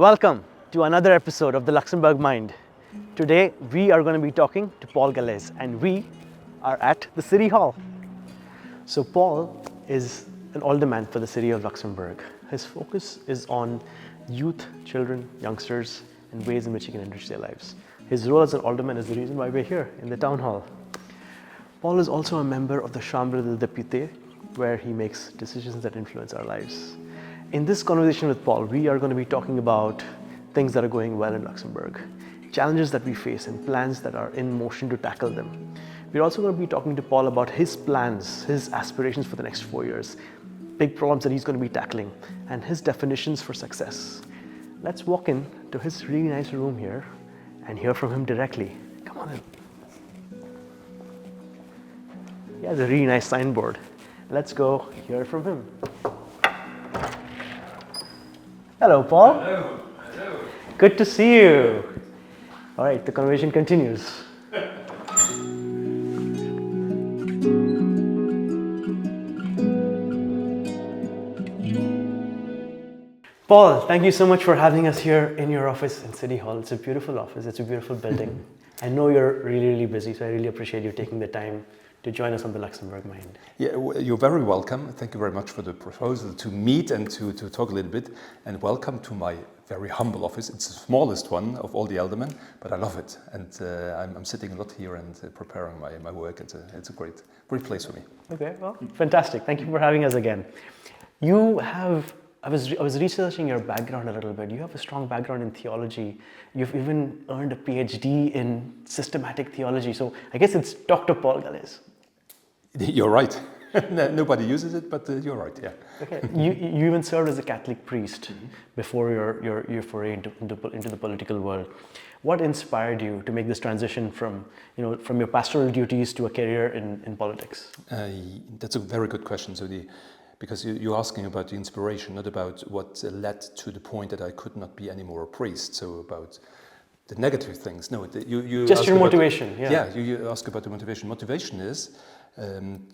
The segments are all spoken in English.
Welcome to another episode of the Luxembourg Mind. Today we are going to be talking to Paul Galez and we are at the City Hall. So Paul is an alderman for the city of Luxembourg. His focus is on youth, children, youngsters and ways in which he can enrich their lives. His role as an alderman is the reason why we're here in the town hall. Paul is also a member of the Chambre des Députés, where he makes decisions that influence our lives. In this conversation with Paul, we are going to be talking about things that are going well in Luxembourg, challenges that we face and plans that are in motion to tackle them. We're also going to be talking to Paul about his plans, his aspirations for the next 4 years, big problems that he's going to be tackling, and his definitions for success. Let's walk in to his really nice room here and hear from him directly. Come on in. He has a really nice signboard. Let's go hear from him. Hello, Paul. Hello. Hello. Good to see you. All right, the conversation continues. Paul, thank you so much for having us here in your office in City Hall. It's a beautiful office. It's a beautiful building. I know you're really, really busy, so I really appreciate you taking the time to join us on the Luxembourg Mind. Yeah, you're very welcome. Thank you very much for the proposal to meet and to talk a little bit. And welcome to my very humble office. It's the smallest one of all the aldermen, but I love it. And I'm sitting a lot here and preparing my work. It's a great place for me. Okay, well, fantastic. Thank you for having us again. You have, I was researching your background a little bit. You have a strong background in theology. You've even earned a PhD in systematic theology. So I guess it's Dr. Paul Galez. You're right. Nobody uses it, but you're right, yeah. Okay. You even served as a Catholic priest before your foray into the political world. What inspired you to make this transition from your pastoral duties to a career in politics? That's a very good question. Because you're asking about the inspiration, not about what led to the point that I could not be anymore a priest. So about the negative things. No, you just your motivation. Yeah, you ask about the motivation. Motivation is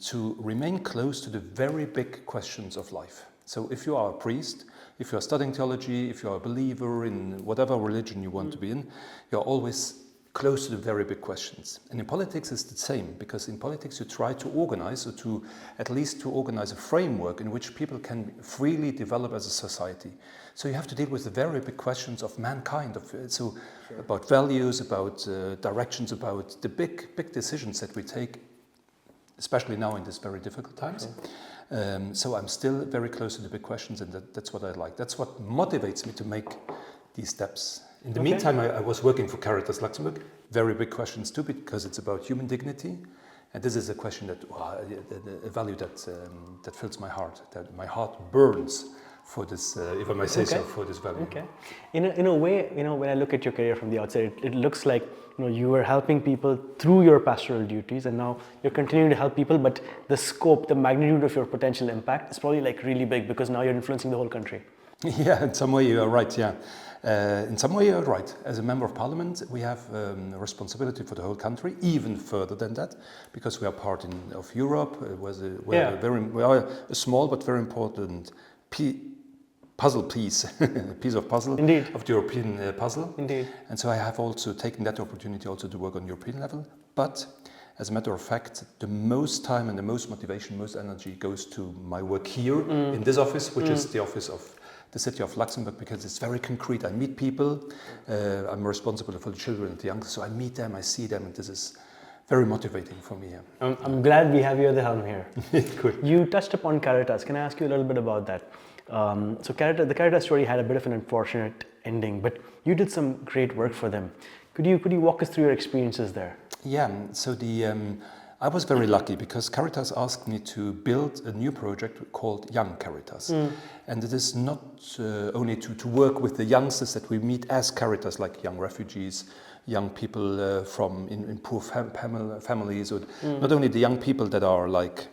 to remain close to the very big questions of life. So if you are a priest, if you are studying theology, if you are a believer in whatever religion you want to be in, you're always close to the very big questions. And in politics it's the same, because in politics you try to organize, or at least to organize a framework in which people can freely develop as a society. So you have to deal with the very big questions of mankind, about values, about directions, about the big decisions that we take, especially now in these very difficult times. So I'm still very close to the big questions, and that's what I like. That's what motivates me to make these steps. In the meantime, I was working for Caritas Luxembourg. Very big questions too, because it's about human dignity. And this is a question a value that fills my heart, that my heart burns for this, if I may say so, for this value. Okay. In a way, when I look at your career from the outside, it looks like you were helping people through your pastoral duties, and now you're continuing to help people, but the scope, the magnitude of your potential impact is probably like really big, because now you're influencing the whole country. Yeah, in some way you are right, yeah. In some way you're right. As a member of parliament, we have a responsibility for the whole country, even further than that, because we are part of Europe. We are a small but very important puzzle piece, piece of puzzle. Indeed. Of the European puzzle. Indeed. And so I have also taken that opportunity also to work on European level. But as a matter of fact, the most time and the most motivation, most energy goes to my work here in this office, which is the office of the city of Luxembourg, because it's very concrete. I meet people, I'm responsible for the children and the young, so I meet them, I see them, and this is very motivating for me. Yeah. I'm glad we have you at the helm here. Good. You touched upon Caritas. Can I ask you a little bit about that? So the Caritas story had a bit of an unfortunate ending, but you did some great work for them. Could you walk us through your experiences there? Yeah, so I was very lucky, because Caritas asked me to build a new project called Young Caritas. And it is not only to work with the youngsters that we meet as Caritas, like young refugees, young people from in poor families, or not only the young people that are like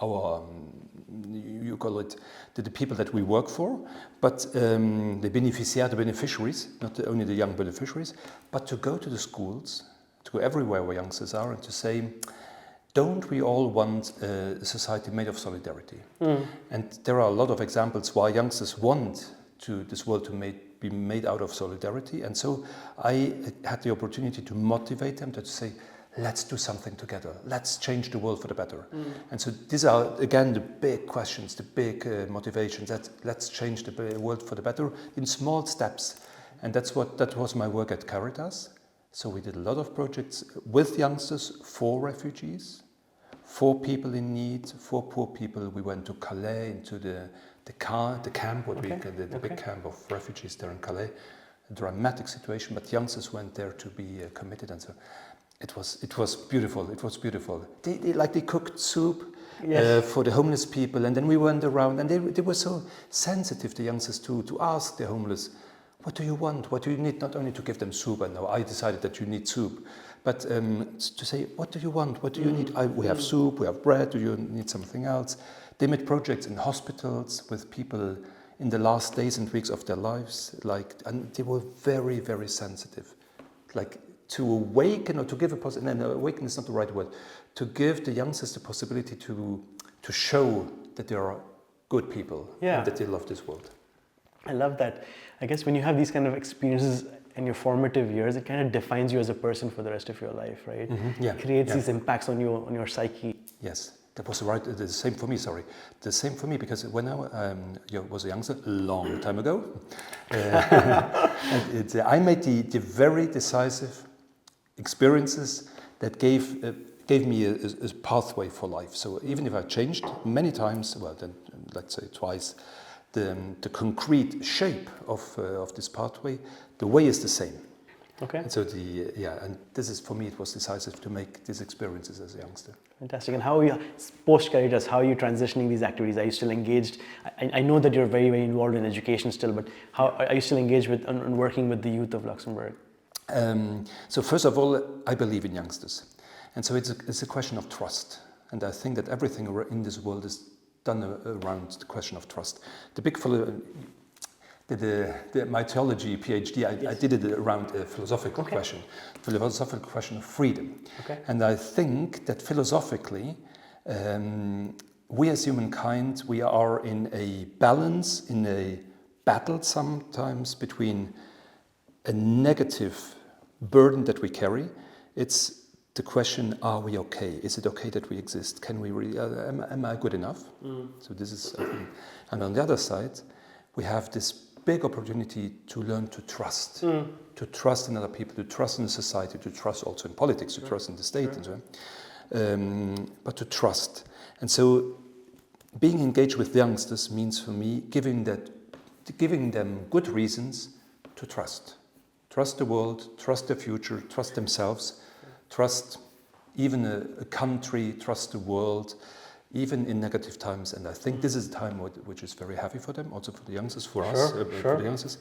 our, you call it, the people that we work for, but the beneficiaries, not only the young beneficiaries, but to go to the schools, to go everywhere where youngsters are, and to say, don't we all want a society made of solidarity? And there are a lot of examples why youngsters want this world to be made out of solidarity. And so I had the opportunity to motivate them to say, let's do something together. Let's change the world for the better. And so these are, again, the big questions, the big motivations. Let's change the world for the better in small steps. And that was my work at Caritas. So we did a lot of projects with youngsters for refugees, for people in need, for poor people. We went to Calais, into the camp, the big camp of refugees there in Calais. A dramatic situation, but youngsters went there to be committed, and so it was beautiful. It was beautiful. They cooked soup for the homeless people, and then we went around, and they were so sensitive, the youngsters, to ask the homeless, what do you want? What do you need? Not only to give them soup, and now I decided that you need soup, but to say, what do you want? What do you need? We have soup, we have bread, do you need something else? They made projects in hospitals with people in the last days and weeks of their lives, and they were very, very sensitive. To awaken or to give awaken is not the right word, to give the youngsters the possibility to show that they are good people and that they love this world. I love that. I guess when you have these kind of experiences in your formative years, it kind of defines you as a person for the rest of your life, right? Yeah. It creates these impacts on your psyche. Yes, that was right. The same for me. Sorry, the same for me, because when I was a youngster, a long time ago, I made the very decisive experiences that gave me a pathway for life. So even if I changed many times, well, then let's say twice, the concrete shape of this pathway, the way is the same. Okay. And so and this is, for me, it was decisive to make these experiences as a youngster. Fantastic. And how are you, post-Caritas, how are you transitioning these activities? Are you still engaged? I know that you're very, very involved in education still, but how are you still engaged with and working with the youth of Luxembourg? So first of all, I believe in youngsters. And so it's a question of trust. And I think that everything in this world is done around the question of trust. The big my theology PhD, I did it around a philosophical question of freedom. Okay. And I think that philosophically, we as humankind, we are in a balance, in a battle sometimes between a negative burden that we carry. It's the question, are we okay? Is it okay that we exist? Can we really, am I good enough? So this is, and on the other side, we have this big opportunity to learn to trust, to trust in other people, to trust in the society, to trust also in politics, to trust in the state, and so on. But to trust. And so being engaged with youngsters means for me giving them good reasons to trust. Trust the world, trust the future, trust themselves, trust even a country, trust the world, even in negative times. And I think this is a time which is very heavy for them, also for the youngsters, for us, for the youngsters.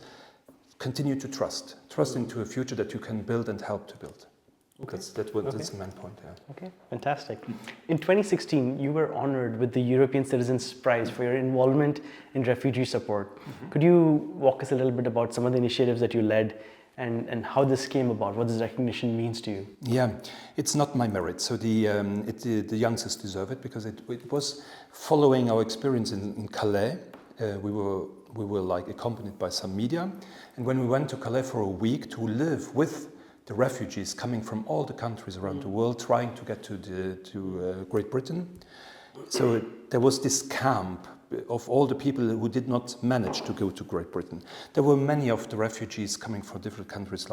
Continue to trust into a future that you can build and help to build. Okay. That's the main point. Yeah. Okay, fantastic. In 2016, you were honored with the European Citizens Prize for your involvement in refugee support. Could you walk us a little bit about some of the initiatives that you led and how this came about, what this recognition means to you? Yeah, it's not my merit. So the youngsters deserve it, because it was following our experience in Calais. We were like accompanied by some media, and when we went to Calais for a week to live with the refugees coming from all the countries around the world, trying to get to Great Britain. So there was this camp of all the people who did not manage to go to Great Britain. There were many of the refugees coming from different countries,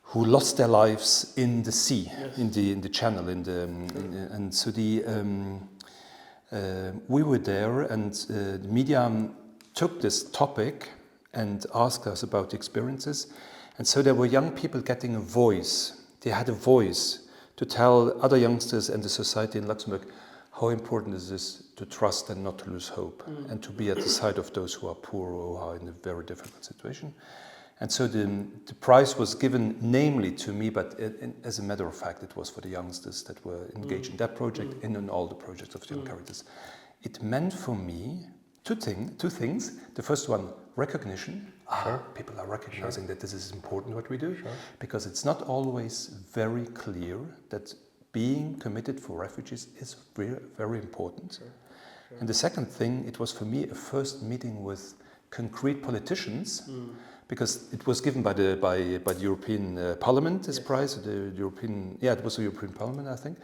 who lost their lives in the sea, in the channel, and so we were there, and the media took this topic and asked us about the experiences. And so there were young people getting a voice. They had a voice to tell other youngsters and the society in Luxembourg how important is this to trust and not to lose hope, and to be at the side of those who are poor or who are in a very difficult situation. And so the prize was given namely to me, but as a matter of fact, it was for the youngsters that were engaged in that project and in all the projects of the Caritas. It meant for me two things. The first one, recognition. People are recognizing that this is important what we do, because it's not always very clear that being committed for refugees is very, very important. And the second thing, it was for me a first meeting with concrete politicians, because it was given by the European Parliament, this prize, the European, it was the European Parliament, I think,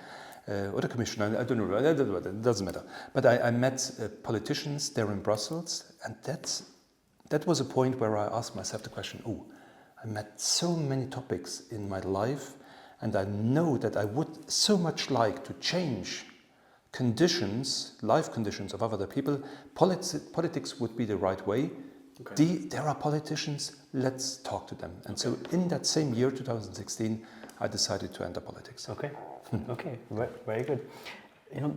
or the Commission, I don't know, it doesn't matter. But I met politicians there in Brussels, and that was a point where I asked myself the question, I met so many topics in my life, and I know that I would so much like to change life conditions of other people. Politics would be the right way. Okay. There are politicians, let's talk to them. And so in that same year, 2016, I decided to enter politics. Okay, okay, very good.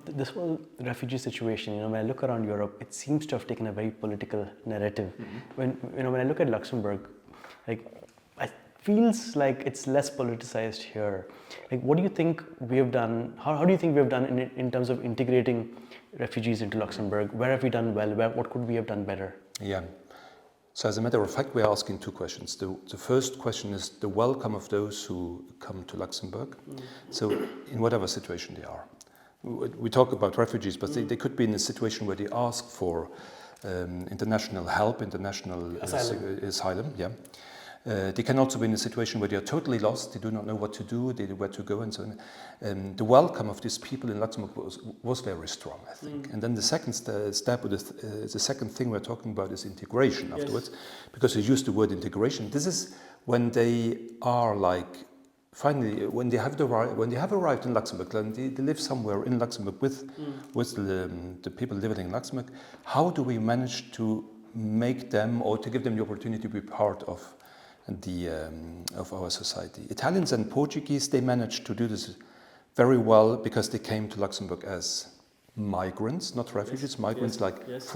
This whole refugee situation, when I look around Europe, it seems to have taken a very political narrative. When I look at Luxembourg, it feels like it's less politicized here. What do you think we have done? How do you think we have done in terms of integrating refugees into Luxembourg? Where have we done well? What could we have done better? Yeah. So as a matter of fact, we are asking two questions. The first question is the welcome of those who come to Luxembourg. So in whatever situation they are. We talk about refugees, but they could be in a situation where they ask for international help, international asylum. Yeah. They can also be in a situation where they are totally lost, they do not know what to do, where to go, and so on. The welcome of these people in Luxembourg was very strong, I think. And then the second step, the second thing we're talking about is integration afterwards, because you use the word integration. This is when they are finally, when they have arrived in Luxembourg, and they live somewhere in Luxembourg with the people living in Luxembourg. How do we manage to make them, or to give them the opportunity to be part of our society? Italians and Portuguese, they managed to do this very well because they came to Luxembourg as migrants, not refugees, migrants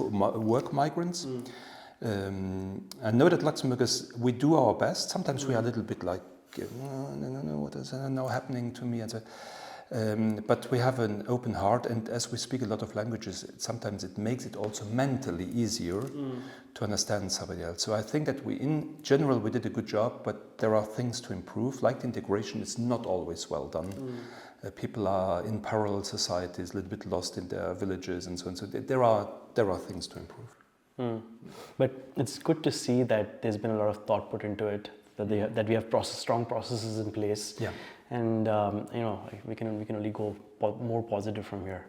work migrants. I know that Luxembourgers, we do our best. Sometimes we are a little bit like, no, what is now happening to me? And so, but we have an open heart, and as we speak a lot of languages, sometimes it makes it also mentally easier to understand somebody else. So I think that in general, we did a good job, but there are things to improve. Like the integration is not always well done. People are in parallel societies, a little bit lost in their villages and so on. So there are things to improve. But it's good to see that there's been a lot of thought put into it, that we have strong processes in place. Yeah. And we can only go more positive from here.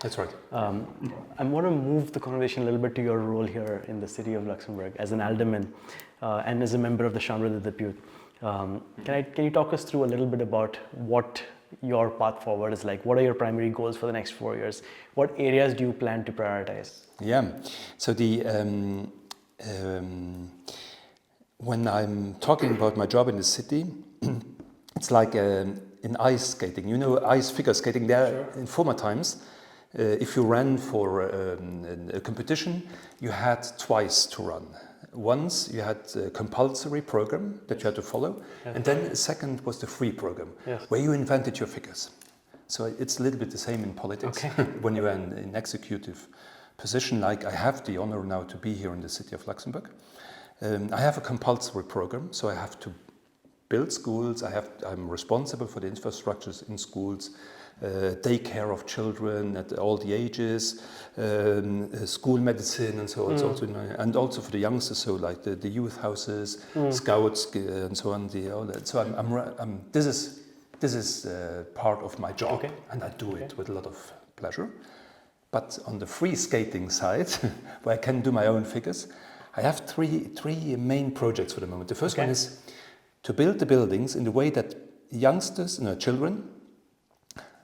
That's right. I want to move the conversation a little bit to your role here in the city of Luxembourg as an alderman and as a member of the Chambre des députés. Can you talk us through a little bit about what your path forward is like? What are your primary goals for the next 4 years? What areas do you plan to prioritize? Yeah. So when I'm talking about my job in the city, it's like in ice skating. You know, ice figure skating. There, in former times, if you ran for a competition, you had twice to run. Once you had a compulsory program that you had to follow, and then a second was the free program, where you invented your figures. So it's a little bit the same in politics. When you are in an executive position, like I have the honor now to be here in the city of Luxembourg. I have a compulsory program, so I have to build schools. I'm responsible for the infrastructures in schools, daycare of children at all the ages, school medicine, and so on. And also for the youngsters, so like the youth houses, scouts, and so on. So this is part of my job, and I do it with a lot of pleasure. But on the free skating side, where I can do my own figures, I have three main projects for the moment. The first one is to build the buildings in the way that youngsters, children,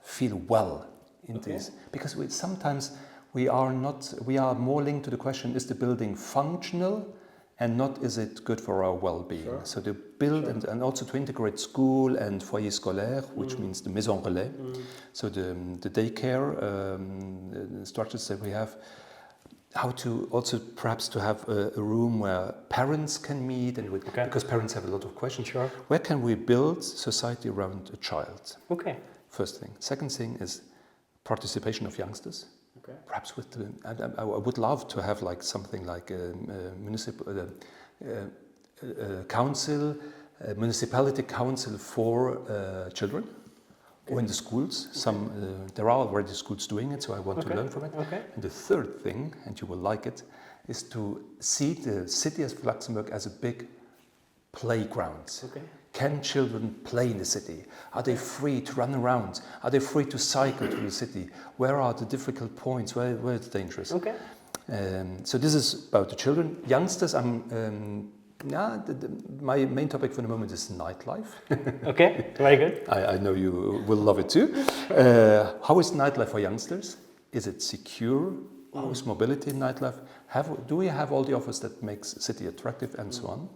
feel well in this. Because sometimes we are more linked to the question, is the building functional and not is it good for our well-being? So to build and also to integrate school and foyer scolaire, which means the maison relais. So the daycare structures that we have. How to also perhaps to have a room where parents can meet, and because parents have a lot of questions. Where can we build society around a child? First thing. Second thing is participation of youngsters. Perhaps I would love to have like something like a municipal council, a municipality council for children. Or in the schools, there are already schools doing it, so I want to learn from it. And the third thing, and you will like it, is to see the city of Luxembourg as a big playground. Okay. Can children play in the city? Are they free to run around? Are they free to cycle through the city? Where are the difficult points? Where it's dangerous? Okay. So this is about the children. Youngsters, my main topic for the moment is nightlife. Okay, very good. I know you will love it too. How is nightlife for youngsters? Is it secure? How is mobility in nightlife? Do we have all the offers that makes the city attractive and so on?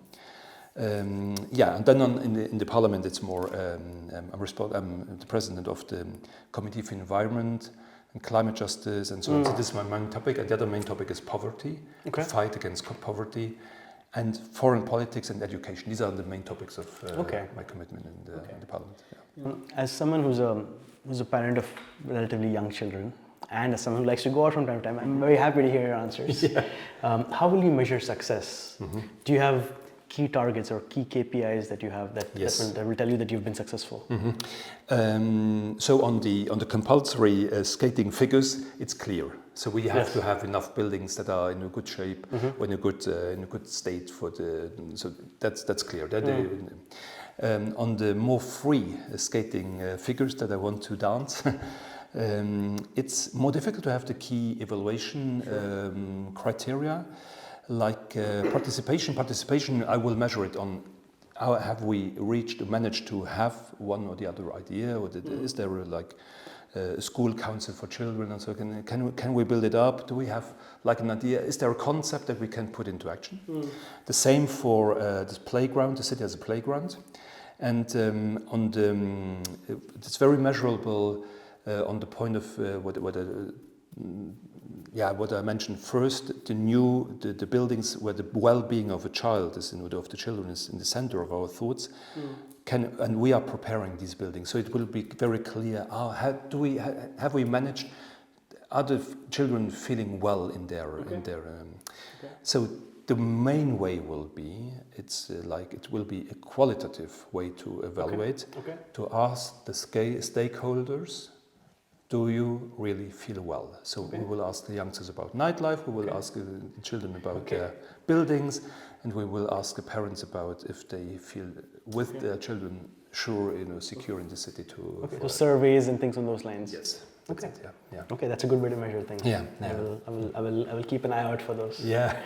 And then in the Parliament, it's more. I'm the president of the Committee for Environment and Climate Justice and so on. So this is my main topic, and the other main topic is poverty, the fight against poverty, and foreign politics and education. These are the main topics of my commitment in the Parliament. Yeah. As someone who's a parent of relatively young children, and as someone who likes to go out from time to time, I'm very happy to hear your answers. Yeah. How will you measure success? Do you have key targets or key KPIs that you have that will tell you that you've been successful? So on the compulsory skating figures, it's clear. So we have to have enough buildings that are in a good shape, or in a good state for the. So that's clear. On the more free skating figures that I want to dance. It's more difficult to have the key evaluation criteria, like participation. Participation, I will measure it on how have we managed to have one or the other idea, or is there a school council for children, and so can we build it up? Do we have like an idea? Is there a concept that we can put into action? The same for this playground. The city has a playground, and it's very measurable. On the point of what I mentioned first, the buildings where the well-being of a child of the children is in the center of our thoughts, and we are preparing these buildings, so it will be very clear. Have we managed? Are the children feeling well in their? So the main way will be it will be a qualitative way to evaluate, to ask the stakeholders. Do you really feel well? So we will ask the youngsters about nightlife, we will ask the children about their buildings, and we will ask the parents about if they feel with their children secure in the city too. So surveys and things on those lines. Yes. Okay. Yeah. Okay, that's a good way to measure things. Yeah. I will keep an eye out for those. Yeah.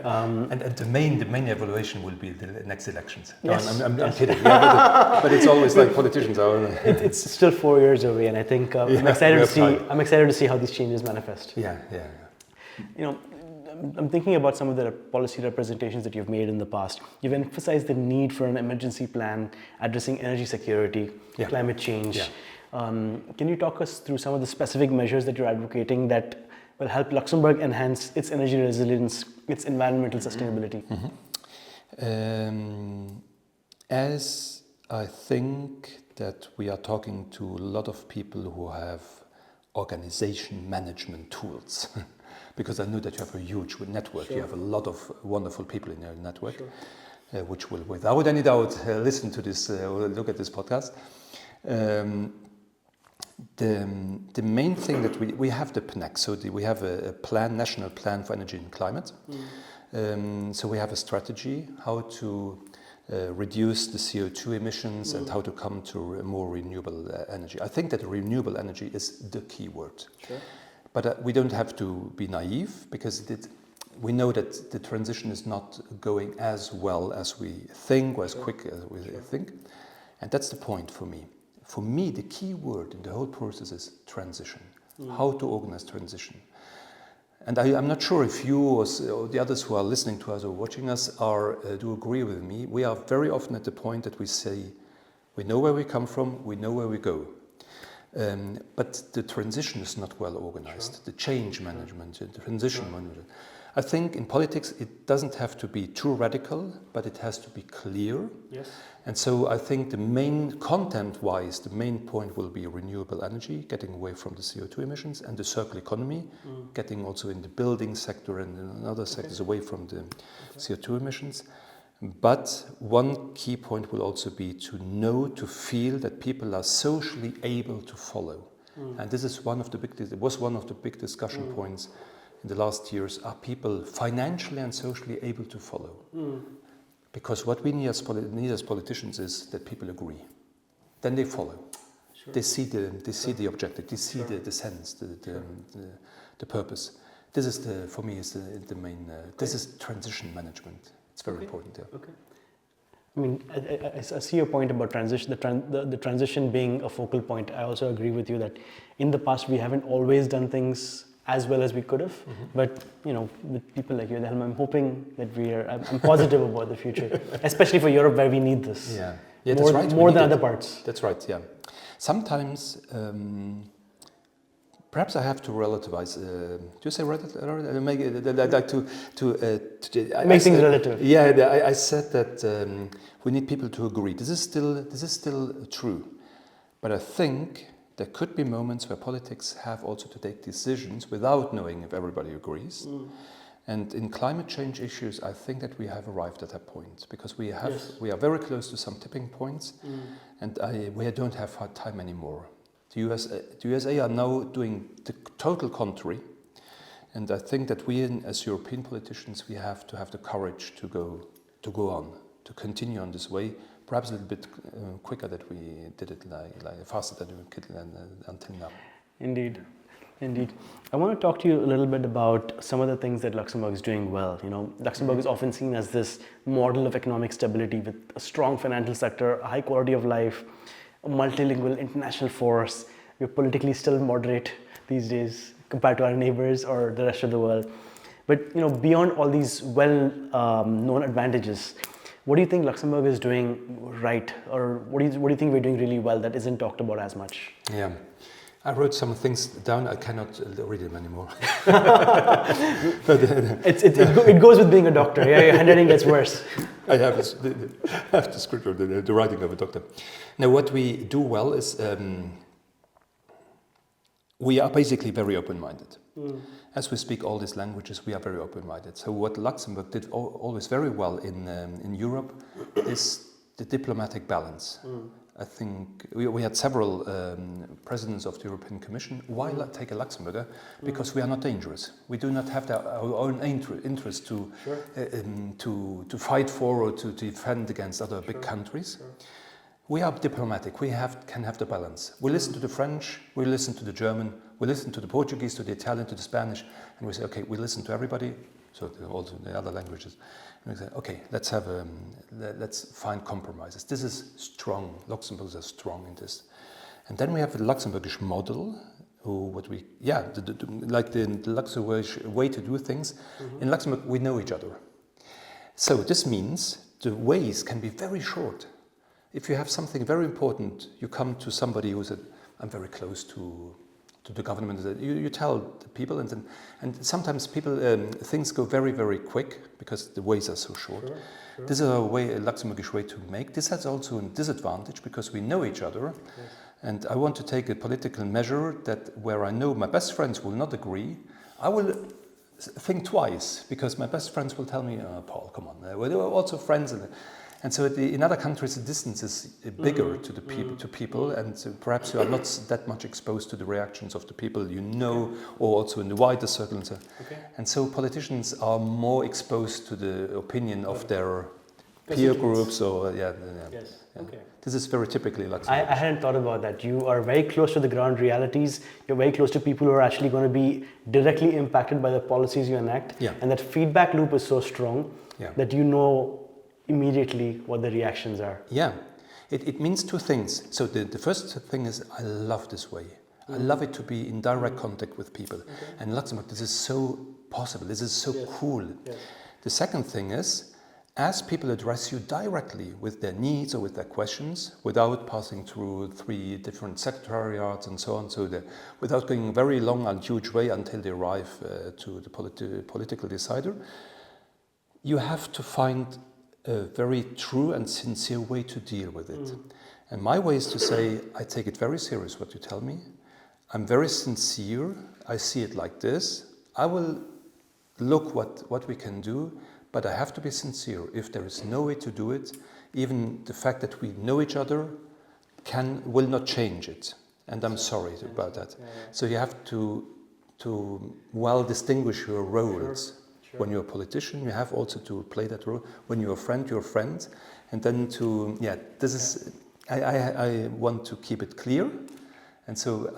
And the main evaluation will be the next elections. Yes. I'm kidding. Yeah, but it's always like politicians are. It's still 4 years away, and I think I'm excited to see how these changes manifest. Yeah. I'm thinking about some of the policy representations that you've made in the past. You've emphasized the need for an emergency plan addressing energy security, climate change. Yeah. Can you talk us through some of the specific measures that you're advocating that will help Luxembourg enhance its energy resilience, its environmental sustainability? As I think that we are talking to a lot of people who have organization management tools, because I know that you have a huge network, you have a lot of wonderful people in your network, which will without any doubt listen to this or look at this podcast. The main thing that we have the PNEC, so we have a national plan for energy and climate. So we have a strategy how to reduce the CO2 emissions and how to come to more renewable energy. I think that renewable energy is the key word. Sure. But we don't have to be naive, because we know that the transition is not going as well as we think, or as quick as we think. And that's the point for me. For me, the key word in the whole process is transition. How to organize transition. And I'm not sure if you or the others who are listening to us or watching us do agree with me. We are very often at the point that we say, we know where we come from, we know where we go. But the transition is not well organized. The change management, the transition management. I think in politics it doesn't have to be too radical, but it has to be clear. Yes. And so I think the main content-wise, the main point will be renewable energy, getting away from the CO2 emissions, and the circular economy, getting also in the building sector and in other sectors away from the CO2 emissions. But one key point will also be to feel that people are socially able to follow. And this is was one of the big discussion points in the last years, are people financially and socially able to follow? Because what we need as politicians is that people agree. Then they follow. Sure. They see the objective. They see the sense, the purpose. This is for me is the main. This is transition management. It's very important. Yeah. Okay. I mean, I see your point about transition. The transition being a focal point. I also agree with you that in the past we haven't always done things as well as we could have. But with people like you, I'm hoping that I'm positive about the future, especially for Europe where we need this. Yeah, that's right. More than other parts. That's right. Yeah. Sometimes, perhaps I have to relativize. Do you say relative? I'd like to make things relative. Yeah, I said that we need people to agree. This is still true, but I think there could be moments where politics have also to take decisions without knowing if everybody agrees. And in climate change issues, I think that we have arrived at that point because we are very close to some tipping points, and we don't have hard time anymore. The USA are now doing the total contrary, and I think that we, as European politicians, we have to have the courage to go on, to continue on this way. Perhaps a little bit quicker that we did it, like faster than we could until now. Indeed. I want to talk to you a little bit about some of the things that Luxembourg is doing well. Luxembourg is often seen as this model of economic stability with a strong financial sector, a high quality of life, a multilingual international force. We're politically still moderate these days compared to our neighbors or the rest of the world. But beyond all these well-known advantages, what do you think Luxembourg is doing right, or what do you think we're doing really well that isn't talked about as much? Yeah, I wrote some things down. I cannot read them anymore. But it goes with being a doctor. Yeah, your handwriting gets worse. I have the script or the writing of a doctor. Now, what we do well is we are basically very open-minded. As we speak all these languages, we are very open-minded. So what Luxembourg did always very well in Europe is the diplomatic balance. I think we had several presidents of the European Commission. Why take a Luxembourger? Because we are not dangerous. We do not have our own interest to fight for or to defend against other big countries. We are diplomatic. We can have the balance. We listen to the French, we listen to the German, we listen to the Portuguese, to the Italian, to the Spanish, and we say, okay, we listen to everybody, so also the other languages. And we say, okay, let's find compromises. This is strong. Luxembourg is strong in this. And then we have the Luxembourgish model, like the Luxembourgish way to do things. In Luxembourg, we know each other. So this means the ways can be very short. If you have something very important, you come to somebody who said, I'm very close to the government. You tell the people, and sometimes things go very, very quick because the ways are so short. Sure. This is a Luxembourgish way to make. This has also a disadvantage because we know each other. Yes. And I want to take a political measure that where I know my best friends will not agree, I will think twice because my best friends will tell me, Paul, come on, we're also friends. And so in other countries, the distance is bigger to the people, and so perhaps you are not that much exposed to the reactions of the people you know, or also in the wider circles. And so politicians are more exposed to the opinion of their peer groups, or This is very typically Luxembourg. I hadn't thought about that. You are very close to the ground realities. You're very close to people who are actually going to be directly impacted by the policies you enact, and that feedback loop is so strong that you know immediately what the reactions are. Yeah, it means two things. So the first thing is I love this way. I love it to be in direct contact with people. And in Luxembourg, this is so possible. This is so cool. Yes. The second thing is, as people address you directly with their needs or with their questions, without passing through 3 different secretariats and so on, without going very long and huge way until they arrive to the political decider, you have to find a very true and sincere way to deal with it. And my way is to say, I take it very serious what you tell me. I'm very sincere. I see it like this. I will look what we can do, but I have to be sincere. If there is no way to do it, even the fact that we know each other will not change it. And I'm sorry about that. So you have to well distinguish your roles. Sure. When you're a politician, you have also to play that role. When you're a friend, you're a friend. And then this is, I want to keep it clear. And so,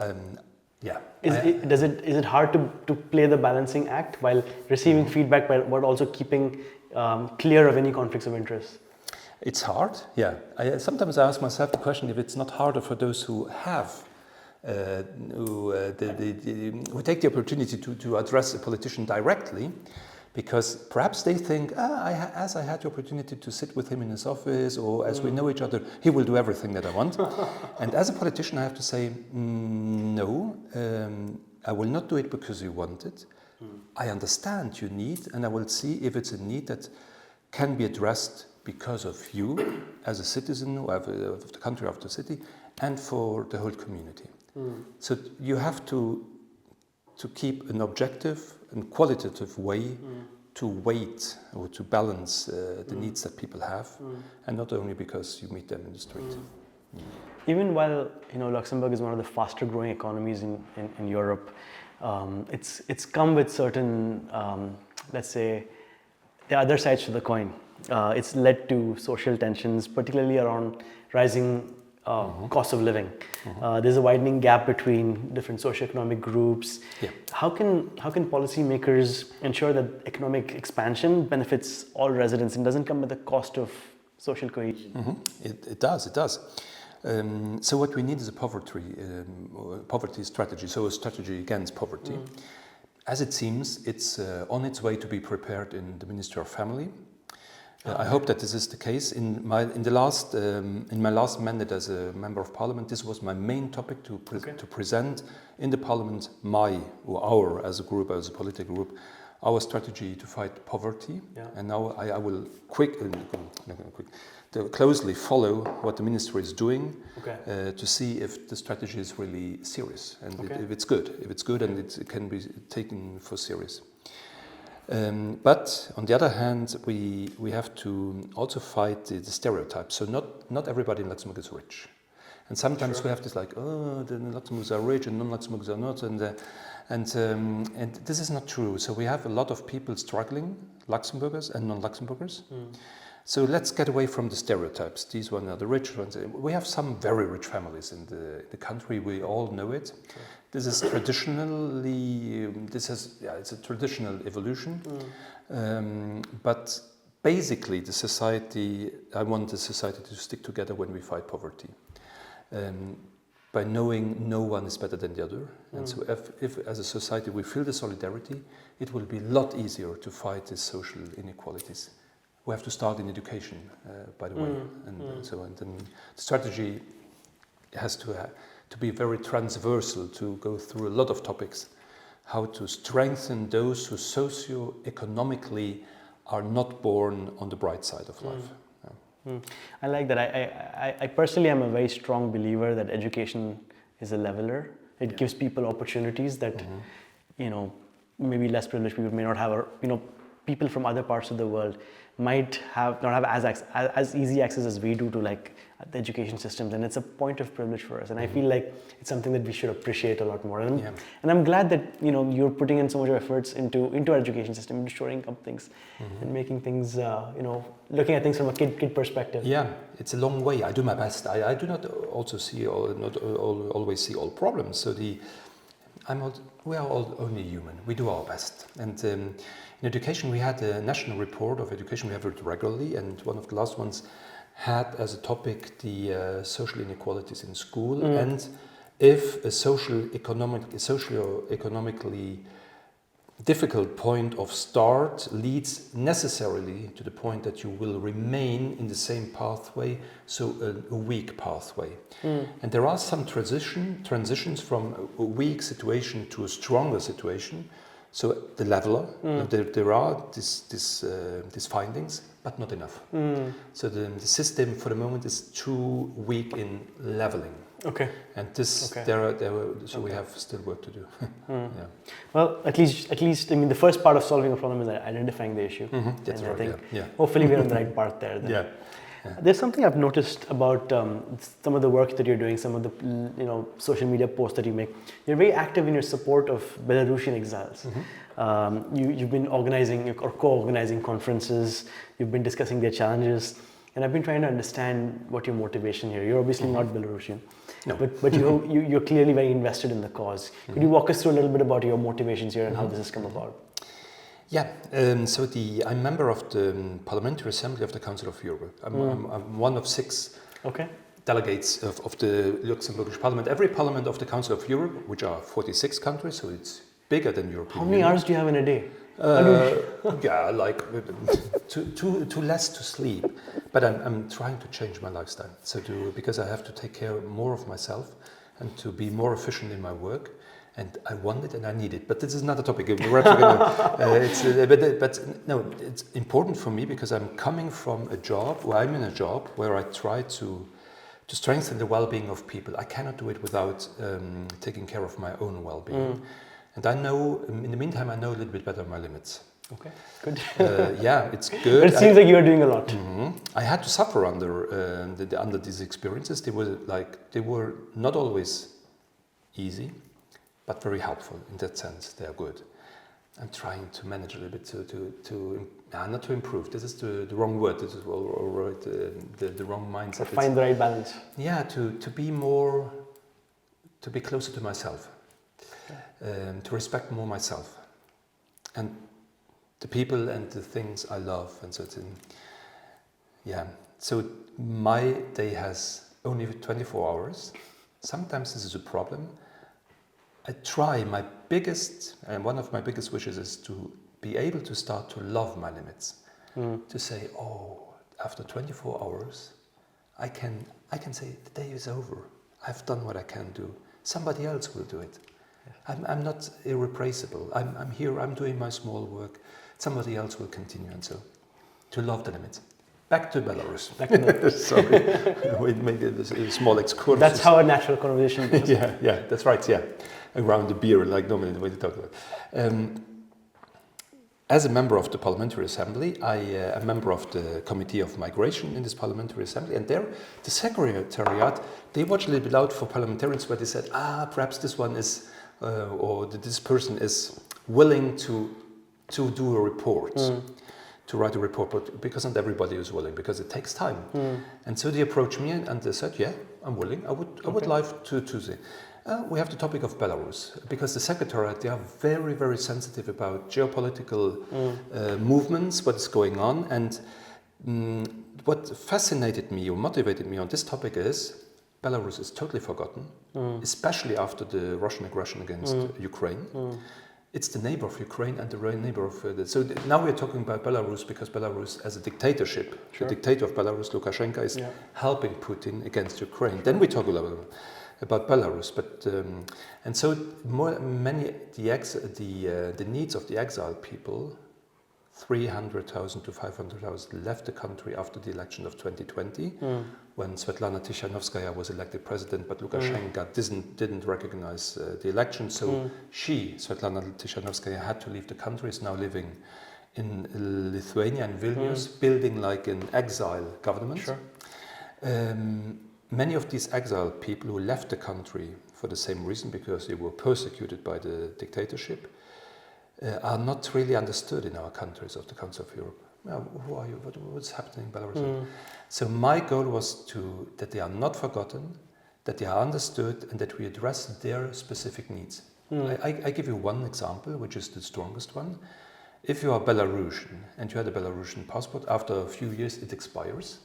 Is it hard to play the balancing act while receiving feedback, but also keeping clear of any conflicts of interest? It's hard, yeah. Sometimes I ask myself the question if it's not harder for those who have, who take the opportunity to address a politician directly, because perhaps they think, as I had the opportunity to sit with him in his office, or as we know each other, he will do everything that I want. And as a politician, I have to say, no, I will not do it because you want it. I understand your need, and I will see if it's a need that can be addressed because of you as a citizen of the country, of the city, and for the whole community. So you have to keep an objective and qualitative way to weight or to balance the needs that people have, and not only because you meet them in the street. Even while Luxembourg is one of the faster growing economies in Europe, it's come with certain, let's say, the other sides to the coin. It's led to social tensions, particularly around rising cost of living. There's a widening gap between different socioeconomic groups. Yeah. How can policymakers ensure that economic expansion benefits all residents and doesn't come at the cost of social cohesion? It does. So what we need is a poverty strategy. So a strategy against poverty. As it seems, it's on its way to be prepared in the Ministry of Family. I hope that this is the case. In my last mandate as a member of Parliament, this was my main topic to present in the Parliament our as a group, as a political group, our strategy to fight poverty. Yeah. And now I will closely follow what the ministry is doing to see if the strategy is really serious and if it's good and it can be taken for serious. But on the other hand, we have to also fight the stereotypes. So not everybody in Luxembourg is rich, and sometimes we have this like, the Luxembourgers are rich and non-Luxembourgers are not, and this is not true. So we have a lot of people struggling, Luxembourgers and non-Luxembourgers. So let's get away from the stereotypes. These ones are the rich ones. We have some very rich families in the country. We all know it. Sure. This is traditionally, it's a traditional evolution. But basically I want the society to stick together when we fight poverty. By knowing no one is better than the other. And so if as a society we feel the solidarity, it will be a lot easier to fight these social inequalities. We have to start in education, by the way, and so on. And the strategy has to be very transversal, to go through a lot of topics, how to strengthen those who socio-economically are not born on the bright side of life. I like that. I personally am a very strong believer that education is a leveler. It gives people opportunities that, maybe less privileged people may not have, or, people from other parts of the world might not have as easy access as we do to the education systems, and it's a point of privilege for us. And I feel like it's something that we should appreciate a lot more. And I'm glad that you're putting in so much efforts into our education system, into shoring up things and making things, looking at things from a kid perspective. Yeah, it's a long way. I do my best. I do not also see always see all problems. So we are all only human. We do our best. And in education, we had a national report of education. We have it regularly, and one of the last ones had as a topic the social inequalities in school, and if a socio-economically difficult point of start leads necessarily to the point that you will remain in the same pathway, so a weak pathway. And there are some transitions from a weak situation to a stronger situation. So the leveler, there are these findings, but not enough. So the system for the moment is too weak in leveling. Okay. And so we have still work to do. Yeah. Well, at least, the first part of solving a problem is identifying the issue. That's and right. I think hopefully we're on the right path there. Then. Yeah. There's something I've noticed about some of the work that you're doing, some of the social media posts that you make. You're very active in your support of Belarusian exiles. You've been organizing or co-organizing conferences. You've been discussing their challenges, and I've been trying to understand what your motivation here. You're obviously not Belarusian, no. but you're clearly very invested in the cause. Could you walk us through a little bit about your motivations here and how this has come about? Yeah, I'm a member of the Parliamentary Assembly of the Council of Europe. I'm one of 6 delegates of the Luxembourg Parliament. Every parliament of the Council of Europe, which are 46 countries, so it's bigger than European How many hours do you have in a day? Yeah, like too less to sleep. But I'm trying to change my lifestyle. Because I have to take care more of myself and to be more efficient in my work. And I want it and I need it. But this is not a topic. It's important for me because I'm coming from a job where I try to strengthen the well-being of people. I cannot do it without taking care of my own well-being. And I know, in the meantime, I know a little bit better my limits. Okay, good. Yeah, it's good. But it seems like you're doing a lot. I had to suffer under these experiences. They were not always easy, but very helpful in that sense. They are good. I'm trying to manage a little bit not to improve. This is the wrong word. This is the wrong mindset. To find the right balance. Yeah, to be closer to myself, to respect more myself, and the people and the things I love, and so So my day has only 24 hours. Sometimes this is a problem. I try one of my biggest wishes is to be able to start to love my limits. To say, after 24 hours, I can say the day is over. I've done what I can do. Somebody else will do it. I'm not irreplaceable. I'm here, I'm doing my small work. Somebody else will continue, and so to love the limits. Back to Belarus. Sorry, we made a small excursion. That's how a natural conversation goes. Yeah, that's right. Yeah, around the beer, like normally the way to talk about. As a member of the Parliamentary Assembly, I am a member of the Committee of Migration in this Parliamentary Assembly, and there, the Secretariat, they watch a little bit out for parliamentarians where they said, perhaps this one is, or this person is willing to do a report. To write a report, but because not everybody is willing, because it takes time. And so they approached me and they said, yeah, I'm willing. I would like to say. We have the topic of Belarus, because the Secretariat, they are very, very sensitive about geopolitical movements, what is going on. And what fascinated me or motivated me on this topic is Belarus is totally forgotten, especially after the Russian aggression against Ukraine. It's the neighbor of Ukraine and the neighbor of... So now we're talking about Belarus because Belarus as a dictatorship, the dictator of Belarus, Lukashenko, is helping Putin against Ukraine. Then we talk a little bit about Belarus. But and so the needs of the exiled people, 300,000 to 500,000 left the country after the election of 2020, when Svetlana Tikhanovskaya was elected president, but Lukashenko didn't recognize the election. So Svetlana Tikhanovskaya, had to leave the country, is now living in Lithuania and Vilnius, building like an exile government. Many of these exiled people who left the country for the same reason, because they were persecuted by the dictatorship, are not really understood in our countries of the Council of Europe. Who are you? What's happening in Belarus? So my goal was that they are not forgotten, that they are understood, and that we address their specific needs. I give you one example, which is the strongest one. If you are Belarusian and you had a Belarusian passport, after a few years it expires,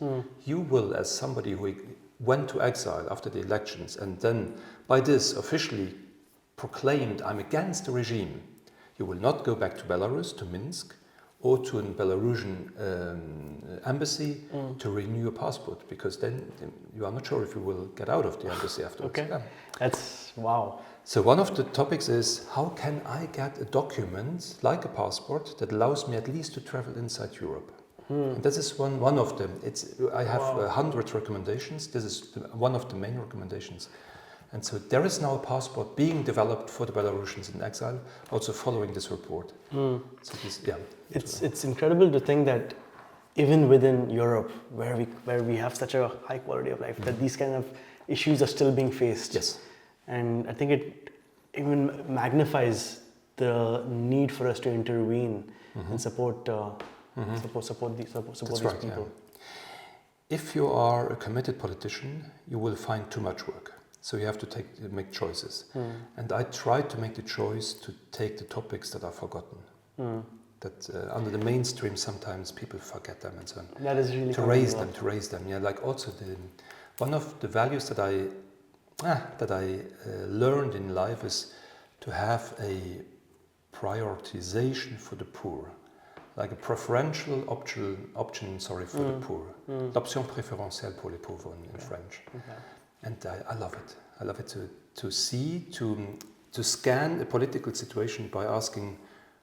you will, as somebody who went to exile after the elections and then by this officially proclaimed, I'm against the regime, you will not go back to Belarus, to Minsk, or to a Belarusian embassy to renew your passport, because then you are not sure if you will get out of the embassy afterwards. Okay, that's wow. So one of the topics is, how can I get a document like a passport that allows me at least to travel inside Europe? And this is one of them. I have 100 recommendations. This is one of the main recommendations. And so there is now a passport being developed for the Belarusians in exile, also following this report. So it's incredible to think that even within Europe, where we have such a high quality of life, that these kind of issues are still being faced. Yes. And I think it even magnifies the need for us to intervene and support these right, people. Yeah. If you are a committed politician, you will find too much work. So you have to make choices. And I try to make the choice to take the topics that are forgotten. That under the mainstream, sometimes people forget them and so on. That is really to raise them. Yeah, like also one of the values that I learned in life is to have a prioritization for the poor, like a preferential option for the poor. L'option préférentielle pour les pauvres in French. Okay. And I love it. I love it to scan a political situation by asking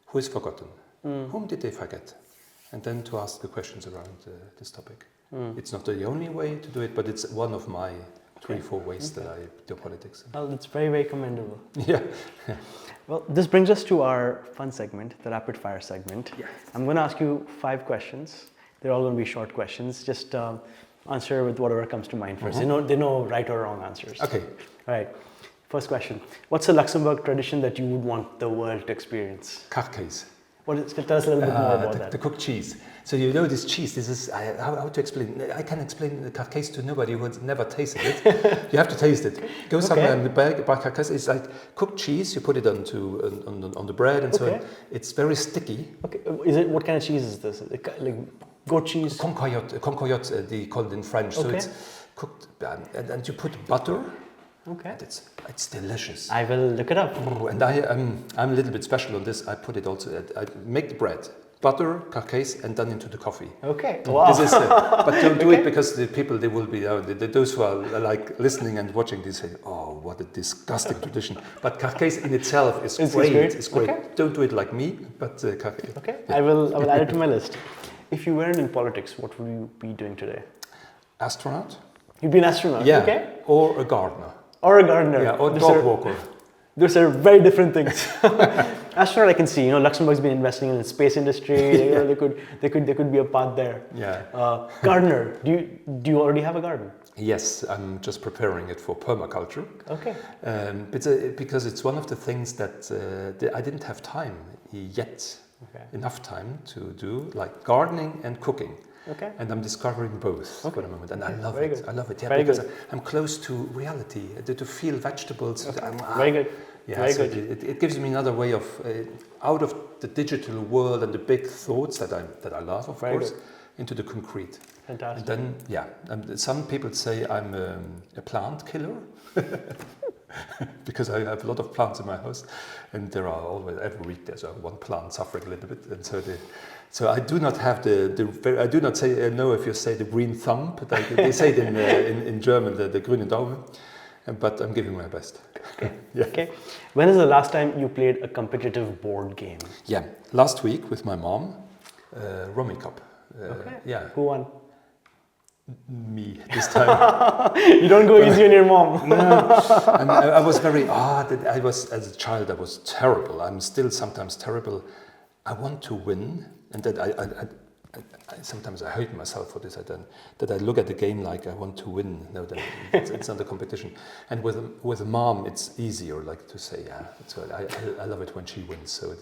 who is forgotten, whom did they forget, and then to ask the questions around this topic. It's not the only way to do it, but it's one of my 3-4 ways that I do politics. Well, that's very, very commendable. Yeah. Well, this brings us to our fun segment, the rapid fire segment. Yeah. I'm going to ask you 5 questions. They're all going to be short questions. Just answer with whatever comes to mind first. There are no right or wrong answers. Okay. All right. First question. What's a Luxembourg tradition that you would want the world to experience? Carcase. Tell us a little bit more about that. The cooked cheese. So you know this cheese, this is, how to explain? I can explain the carcase to nobody who has never tasted it. You have to taste it. Go somewhere in the bag, buy carcase. It's like cooked cheese, you put it on the bread and so on. It's very sticky. Okay. What kind of cheese is this? Like goat cheese? Concoyote, they call it in French. So it's cooked, and you put butter. Okay. And it's delicious. I will look it up. And I'm a little bit special on this. I put it also. I make the bread, butter, carcase, and then into the coffee. Okay. Wow. This is but don't do it because the people they will be those who are like listening and watching this say, oh, what a disgusting tradition. But carcase in itself is great. It's great. Okay. Don't do it like me, but carcase. Okay. Yeah. I will add it to my list. If you weren't in politics, what would you be doing today? Astronaut. You'd be an astronaut. Yeah. Okay. Or a gardener. Or a gardener. Yeah, or dog walker. Those are very different things. Astronaut, I can see. Luxembourg's been investing in the space industry. There could be a path there. Yeah. Gardener. Do you already have a garden? Yes, I'm just preparing it for permaculture. Okay. Because it's one of the things that I didn't have time yet. Okay. Enough time to do, like gardening and cooking. Okay. And I'm discovering both for the moment, and I love it. Good. I love it. Yeah, very because good. I'm close to reality, to feel vegetables. Okay. Very good. Yeah, very so good. It gives me another way of out of the digital world and the big thoughts that I love, of course, into the concrete. Fantastic. And then some people say I'm a plant killer. Because I have a lot of plants in my house, and there are always every week there's one plant suffering a little bit, and so I do not have I do not say know if you say the green thumb, but they say it in German the grüne Daumen, but I'm giving my best. Okay. Yeah. Okay. When is the last time you played a competitive board game? Yeah, last week with my mom, Rummy Cup. Okay. Yeah. Who won? Me this time. You don't go easy on your mom. No, I was very I was as a child. I was terrible. I'm still sometimes terrible. I want to win, and that I sometimes I hate myself for this. That I look at the game like I want to win. No, it's not a competition. And with a mom, it's easier, like to say, yeah. So I love it when she wins. So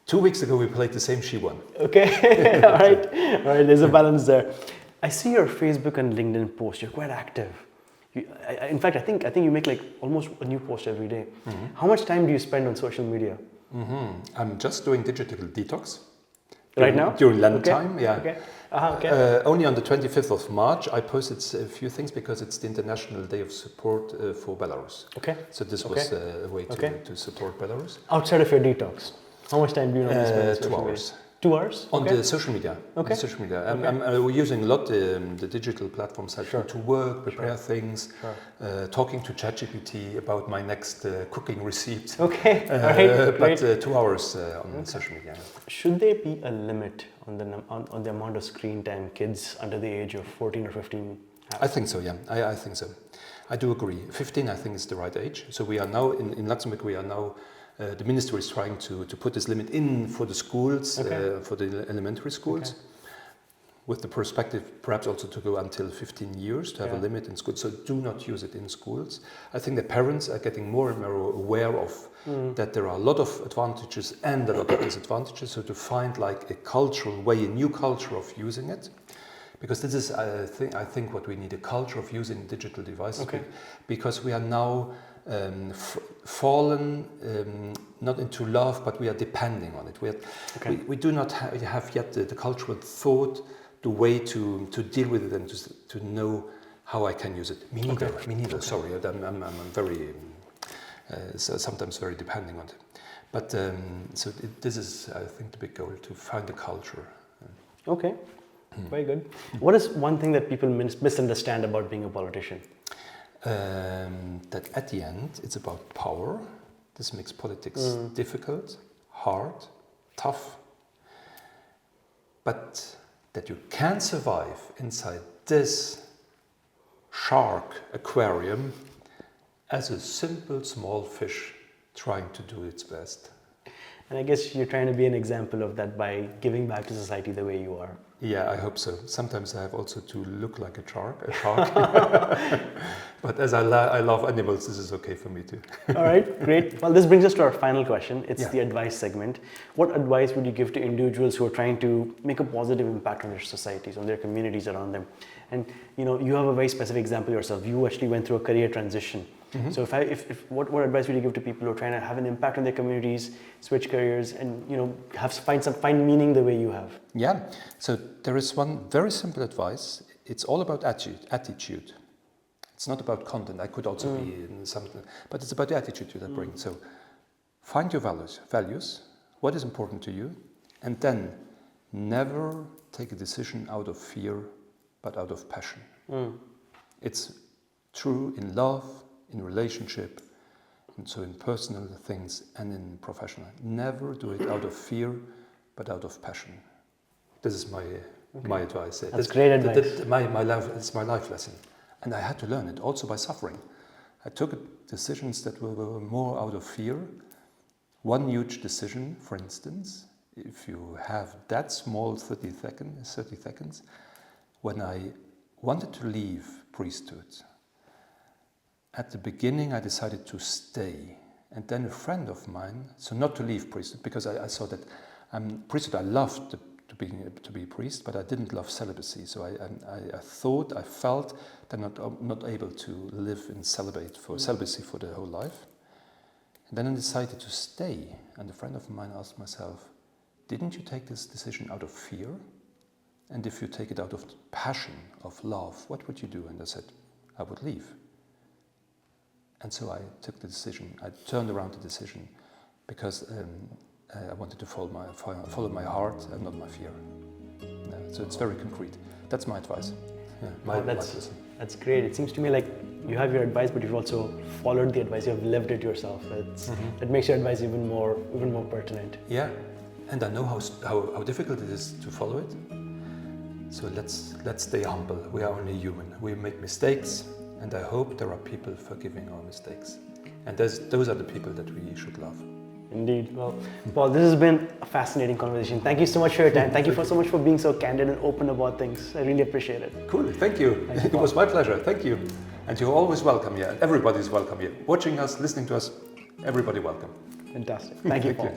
2 weeks ago we played the same. She won. Okay, all right. There's a balance there. I see your Facebook and LinkedIn posts. You're quite active. In fact, I think you make like almost a new post every day. Mm-hmm. How much time do you spend on social media? Mm-hmm. I'm just doing digital detox. Right now? During Lent time, yeah. Okay. Okay. Only on the 25th of March, I posted a few things because it's the International Day of Support for Belarus. Okay. So this was a way to support Belarus. Outside of your detox, how much time do you normally spend on social 2 media? hours. 2 hours? On the social media. Okay. On social media. I'm using a lot the digital platforms to work, prepare things, talking to ChatGPT about my next cooking recipe. Okay. But 2 hours on social media. Should there be a limit on the amount of screen time kids under the age of 14 or 15 have? I think so, yeah. I think so. I do agree. 15, I think, is the right age. So we are now, in Luxembourg, we are now the ministry is trying to put this limit in for the schools, for the elementary schools. with the perspective perhaps also to go until 15 years, to have a limit in school. So do not use it in schools. I think the parents are getting more and more aware of that there are a lot of advantages and a lot of disadvantages. So to find like a cultural way, a new culture of using it. Because this is, I think what we need, a culture of using digital devices. Because we are now fallen not into love, but we are depending on it. We do not have yet the cultural thought, the way to deal with it and to know how I can use it. Me neither. Sorry, I'm very sometimes very depending on it. But this is, I think, the big goal, to find a culture. Okay, very good. What is one thing that people misunderstand about being a politician? That at the end it's about power. This makes politics difficult, hard, tough. But that you can survive inside this shark aquarium as a simple small fish trying to do its best. And I guess you're trying to be an example of that by giving back to society the way you are. Yeah, I hope so. Sometimes I have also to look like a shark. But as I love animals, this is okay for me too. All right, great. Well, this brings us to our final question. It's the advice segment. What advice would you give to individuals who are trying to make a positive impact on their societies, on their communities around them? And you have a very specific example yourself. You actually went through a career transition. So what advice would you give to people who are trying to have an impact on their communities, switch careers, and find meaning the way you have? Yeah. So there is one very simple advice. It's all about attitude. It's not about content. I could also be in something, but it's about the attitude that brings. So find your values, what is important to you, and then never take a decision out of fear, but out of passion. It's true in love, in relationship, and so in personal things and in professional. Never do it out of fear, but out of passion. This is my advice. That's great advice. It's my life lesson. And I had to learn it also by suffering. I took decisions that were more out of fear. One huge decision, for instance, if you have that small 30 seconds, when I wanted to leave priesthood, at the beginning I decided to stay. And then a friend of mine, so not to leave priesthood, because I saw that priesthood, I loved to be a priest, but I didn't love celibacy. So I felt that I'm not able to live in celibacy for the whole life. And then I decided to stay. And a friend of mine asked myself, didn't you take this decision out of fear? And if you take it out of passion, of love, what would you do? And I said, I would leave. And so I took the decision. I turned around the decision because I wanted to follow my heart and not my fear. Yeah, so it's very concrete. That's my advice. Yeah, that's great. It seems to me like you have your advice, but you've also followed the advice. You have lived it yourself. It makes your advice even more pertinent. Yeah, and I know how difficult it is to follow it. So let's stay humble. We are only human. We make mistakes, and I hope there are people forgiving our mistakes. And those are the people that we should love. Indeed. Well, Paul, this has been a fascinating conversation. Thank you so much for your time. Thank you so much for being so candid and open about things. I really appreciate it. Cool. Thank you. It was my pleasure. Thank you. And you're always welcome here. And everybody's welcome here. Watching us, listening to us, everybody welcome. Fantastic. Thank you, Paul.